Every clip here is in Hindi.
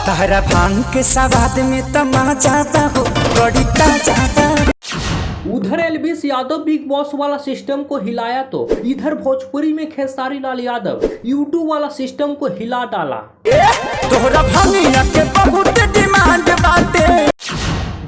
तारा भांग के सवाद में तमाचा हो बड़ी ताजा। उधर एलवीस यादव बिग बॉस वाला सिस्टम को हिलाया तो इधर भोजपुरी में खेसारी लाल यादव यूट्यूब वाला सिस्टम को हिला डाला। तोहरा भांगिया के बहुत डिमांड बाटे।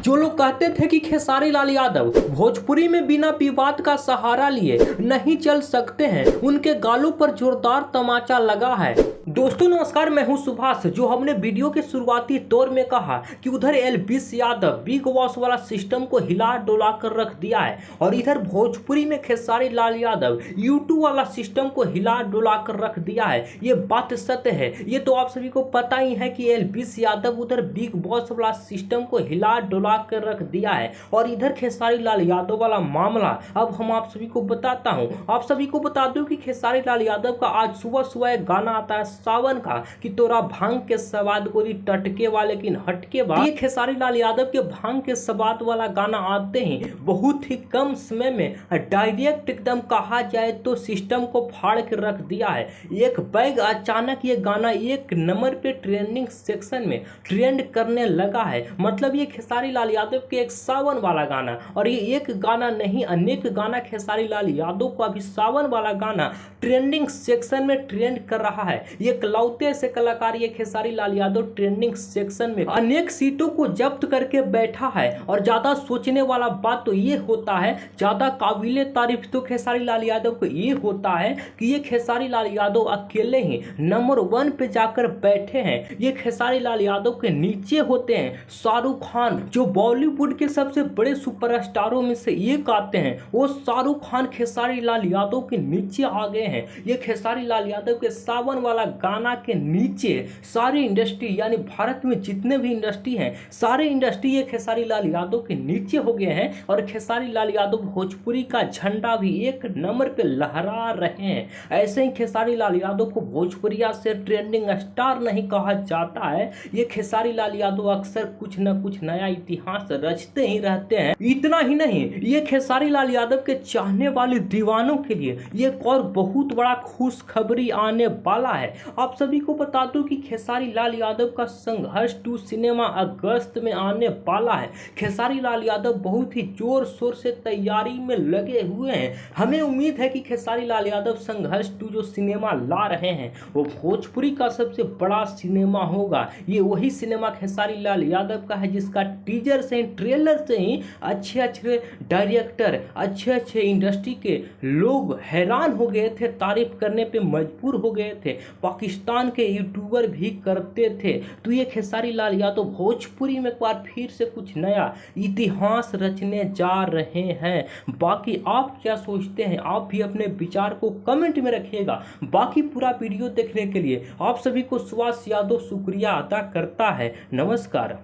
जो लोग कहते थे कि खेसारी लाल यादव भोजपुरी में बिना विवाद का सहारा लिए नहीं चल सकते हैं, उनके गालों पर जोरदार तमाचा लगा है। दोस्तों नमस्कार, मैं हूं सुभाष। जो हमने वीडियो के शुरुआती दौर में कहा कि उधर एलवीस यादव बिग बॉस वाला सिस्टम को हिला डोला कर रख दिया है और इधर भोजपुरी में खेसारी लाल यादव यूट्यूब वाला सिस्टम को हिला डोला कर रख दिया है, ये बात सत्य है। ये तो आप सभी को पता ही है कि एलवीस यादव उधर बिग बॉस वाला सिस्टम को हिला डोला कर रख दिया है और इधर खेसारी लाल यादव वाला मामला अब हम आप सभी को बताता हूं। आप सभी को बता दूं कि खेसारी लाल यादव का आज सुबह सुबह एक गाना आता है सावन का कि तोरा भांग के सवाद गोरी टटके वाले लेकिन हटके बा। ये खेसारी लाल यादव के भांग के सवाद वाला गाना आते ही बहुत ही कम समय में डायरेक्ट एकदम कहा जाए तो सिस्टम को फाड़ के रख दिया है। एक बैग अचानक ये गाना एक नंबर पे ट्रेंडिंग सेक्शन में ट्रेंड करने लगा है। मतलब ये खेसारी लाल यादव के एक सावन वाला गाना, और ये एक गाना नहीं अनेक गाना खेसारी लाल यादव का भी सावन वाला गाना ट्रेंडिंग सेक्शन में ट्रेंड कर रहा है। ये लौते से कलाकार ये खेसारी लाल यादव ट्रेंडिंग सेक्शन में अनेक सीटों को जब्त करके बैठा है। और ज्यादा सोचने वाला बात तो ये होता है, ज्यादा काबिले तारीफ तो खेसारी लाल यादव को ये होता है कि ये खेसारी लाल यादव अकेले ही नंबर 1 पे जाकर बैठे हैं। ये खेसारी लाल यादव के नीचे होते हैं शाहरुख खान, जो बॉलीवुड के सबसे बड़े सुपरस्टारों में से एक आते हैं। वो शाहरुख खान खेसारी लाल यादव के नीचे आ गए हैं। ये खेसारी लाल यादव के सावन वाला गाना के नीचे सारी इंडस्ट्री यानी भारत में जितने भी इंडस्ट्री हैं सारे इंडस्ट्री ये खेसारी लाल यादव के नीचे हो गए हैं। और खेसारी लाल यादव भोजपुरी का झंडा भी एक नंबर पे लहरा रहे हैं। ऐसे ही खेसारी लाल यादव को भोजपुरिया से ट्रेंडिंग स्टार नहीं कहा जाता है। ये खेसारी लाल यादव अक्सर कुछ न कुछ नया इतिहास रचते ही रहते हैं। इतना ही नहीं, ये खेसारी लाल यादव के चाहने वाले दीवानों के लिए ये एक और बहुत बड़ा खुशखबरी आने वाला है। आप सभी को बता दूं कि खेसारी लाल यादव का संघर्ष 2 सिनेमा अगस्त में आने वाला है। खेसारी लाल यादव बहुत ही जोर शोर से तैयारी में लगे हुए हैं। हमें उम्मीद है कि खेसारी लाल यादव संघर्ष 2 जो सिनेमा ला रहे हैं वो भोजपुरी का सबसे बड़ा सिनेमा होगा। ये वही सिनेमा खेसारी लाल यादव का है जिसका टीजर से ट्रेलर से ही अच्छे अच्छे डायरेक्टर अच्छे इंडस्ट्री के लोग हैरान हो गए थे, तारीफ करने पे मजबूर हो गए थे। पाकिस्तान के यूट्यूबर भी करते थे। तो ये खेसारी लाल यादव भोजपुरी में एक बार फिर से कुछ नया इतिहास रचने जा रहे हैं। बाकी आप क्या सोचते हैं, आप भी अपने विचार को कमेंट में रखिएगा। बाकी पूरा वीडियो देखने के लिए आप सभी को सुभाष यादव शुक्रिया अदा करता है। नमस्कार।